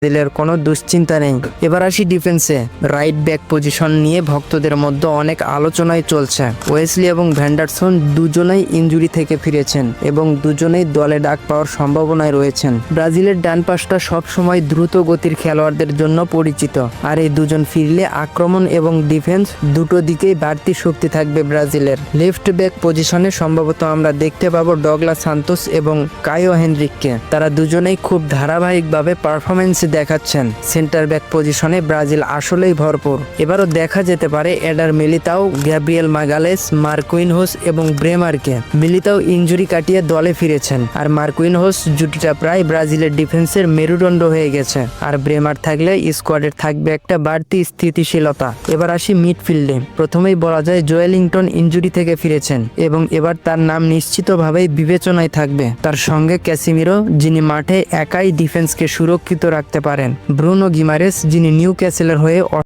দিলের কোনো দুশ্চিন্তা নেই। এবার আসি ডিফেন্সে। রাইট ব্যাক পজিশন নিয়ে ভক্তদের মধ্যে অনেক আলোচনায় চলছে। ওয়েসলি এবং ভ্যান্ডারসন দুজনেই ইনজুরি থেকে ফিরেছেন এবং দুজনেই দলে ডাক পাওয়ার সম্ভাবনায় রয়েছেন। ব্রাজিলের ডান পাশটা সবসময় দ্রুত গতির খেলোয়াড়দের জন্য পরিচিত, আর এই দুজন ফিরলে আক্রমণ এবং ডিফেন্স দুটো দিকেই বাড়তি শক্তি থাকবে ব্রাজিলের। লেফট ব্যাক পজিশনে সম্ভবত আমরা দেখতে পাবো ডগলাস সান্তোস এবং কায়ো হেনরিককে। তারা দুজনেই খুব ধারাবাহিকভাবে পারফরমেন্স দেখাচ্ছেন। সেন্টার ব্যাক পজিশনে ব্রাজিল আসলেই ভরপুর। এবারও দেখা যেতে পারে এডার মিলিতাও, গ্যাব্রিয়েল মাগালেস, মার্কুইনহোস এবং ব্রেমারকে। মিলিতাও ইনজুরি কাটিয়ে দলে ফিরেছেন, আর মার্কুইনহোস জুটিটা প্রায় ব্রাজিলের ডিফেন্সের মেরুদণ্ড হয়ে গেছে। আর ব্রেমার থাকলে স্কোয়াডের থাকবে একটা বাড়তি স্থিতিশীলতা। এবার আসি মিডফিল্ডে। প্রথমেই বলা যায় জোয়েলিংটন ইনজুরি থেকে ফিরেছেন এবং এবার তার নাম নিশ্চিতভাবেই বিবেচনায় থাকবে। তার সঙ্গে ক্যাসিমিরো, যিনি মাঠে একাই ডিফেন্সকে সুরক্ষিত রাখতে পারেন। ব্রুনো গিমারেস, যিনি নিউক্যাসলের হয়ে